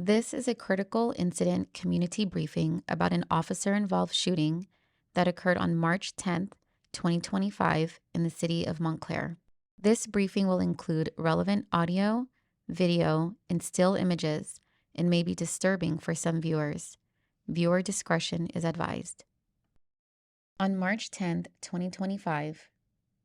This is a critical incident community briefing about an officer-involved shooting that occurred on March 10th, 2025 in the city of Montclair. This briefing will include relevant audio, video, and still images and may be disturbing for some viewers. Viewer discretion is advised. On March 10th, 2025,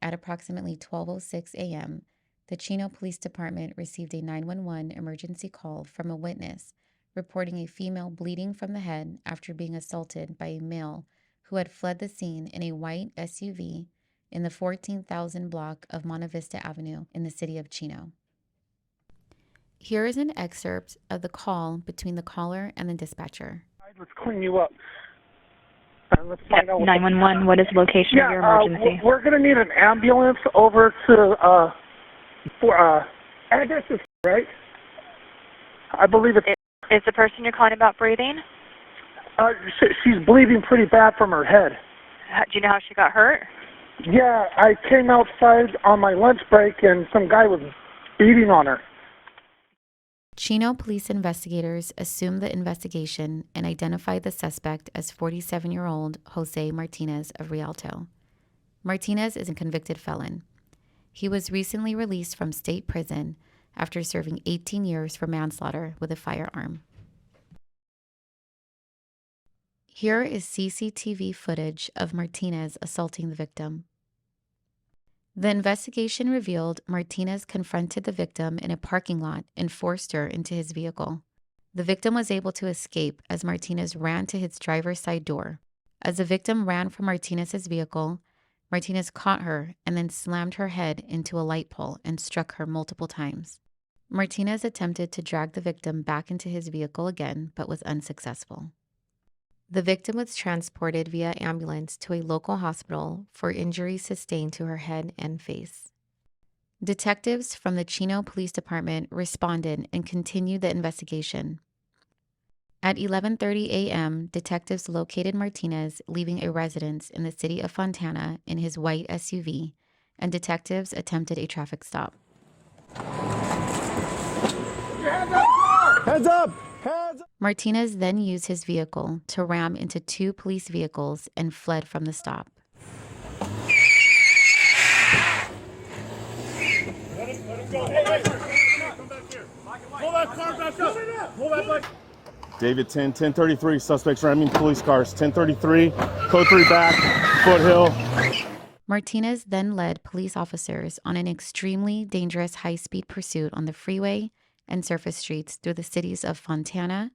at approximately 12:06 a.m., the Chino Police Department received a 911 emergency call from a witness reporting a female bleeding from the head after being assaulted by a male who had fled the scene in a white SUV in the 14,000 block of Monte Vista Avenue in the city of Chino. Here is an excerpt of the call between the caller and the dispatcher. Let's clean you up. And let's find out 911, what is the location of your emergency? We're going to need an ambulance over to, address is right? I believe it's... Is the person you're calling about breathing? She's bleeding pretty bad from her head. Do you know how she got hurt? Yeah, I came outside on my lunch break and some guy was beating on her. Chino police investigators assumed the investigation and identified the suspect as 47-year-old Jose Martinez of Rialto. Martinez is a convicted felon. He was recently released from state prison after serving 18 years for manslaughter with a firearm. Here is CCTV footage of Martinez assaulting the victim. The investigation revealed Martinez confronted the victim in a parking lot and forced her into his vehicle. The victim was able to escape as Martinez ran to his driver's side door. As the victim ran from Martinez's vehicle, Martinez caught her and then slammed her head into a light pole and struck her multiple times. Martinez attempted to drag the victim back into his vehicle again, but was unsuccessful. The victim was transported via ambulance to a local hospital for injuries sustained to her head and face. Detectives from the Chino Police Department responded and continued the investigation. At 11:30 a.m., detectives located Martinez leaving a residence in the city of Fontana in his white SUV, and detectives attempted a traffic stop. Heads up! Martinez then used his vehicle to ram into two police vehicles and fled from the stop. David 1033, suspects ramming police cars, 1033, code 3 back, Foothill. Martinez then led police officers on an extremely dangerous high-speed pursuit on the freeway and surface streets through the cities of Fontana,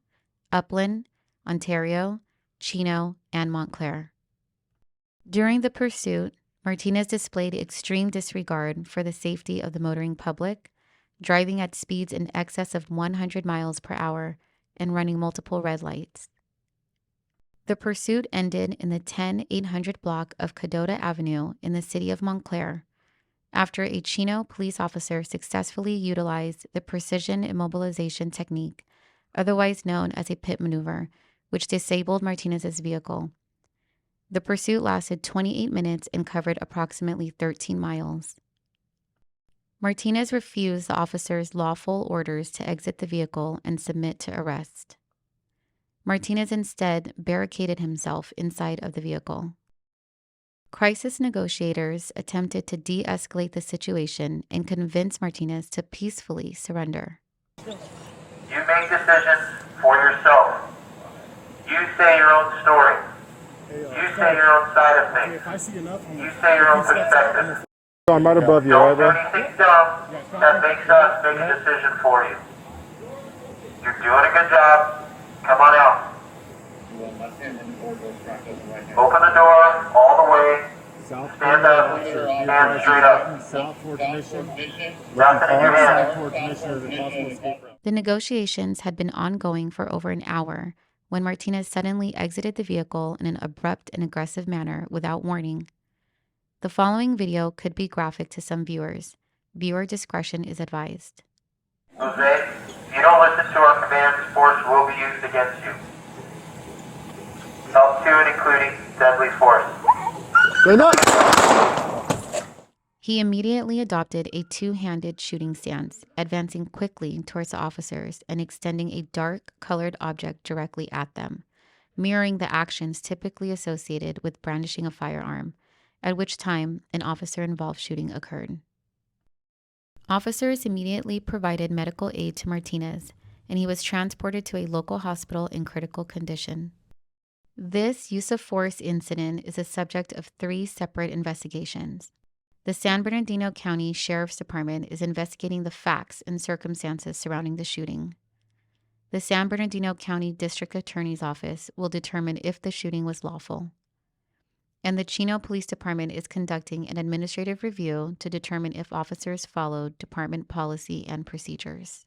Upland, Ontario, Chino, and Montclair. During the pursuit, Martinez displayed extreme disregard for the safety of the motoring public, driving at speeds in excess of 100 miles per hour and running multiple red lights. The pursuit ended in the 10800 block of Cadota Avenue in the city of Montclair, after a Chino police officer successfully utilized the precision immobilization technique, otherwise known as a pit maneuver, which disabled Martinez's vehicle. The pursuit lasted 28 minutes and covered approximately 13 miles. Martinez refused the officer's lawful orders to exit the vehicle and submit to arrest. Martinez instead barricaded himself inside of the vehicle. Crisis negotiators attempted to de-escalate the situation and convince Martinez to peacefully surrender. You make decisions for yourself. You say your own story. You say your own side of things. You say your own perspective. I'm right above you, Don't do right anything dumb that makes us make a decision for you. You're doing a good job. Come on out. Open the door all the way. Stand up. Stand straight up. Nothing in your hand. The negotiations had been ongoing for over an hour when Martinez suddenly exited the vehicle in an abrupt and aggressive manner without warning. The following video could be graphic to some viewers. Viewer discretion is advised. Jose, if you don't listen to our commands, force will be used against you. Up to and including deadly force. He immediately adopted a two-handed shooting stance, advancing quickly towards the officers and extending a dark-colored object directly at them, mirroring the actions typically associated with brandishing a firearm, at which time an officer-involved shooting occurred. Officers immediately provided medical aid to Martinez, and he was transported to a local hospital in critical condition. This use of force incident is the subject of 3 separate investigations. The San Bernardino County Sheriff's Department is investigating the facts and circumstances surrounding the shooting. The San Bernardino County District Attorney's Office will determine if the shooting was lawful. And the Chino Police Department is conducting an administrative review to determine if officers followed department policy and procedures.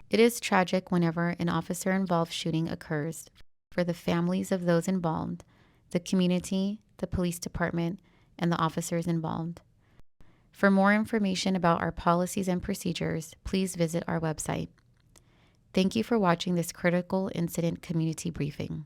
It is tragic whenever an officer-involved shooting occurs for the families of those involved, the community, the police department, and the officers involved. For more information about our policies and procedures, please visit our website. Thank you for watching this critical incident community briefing.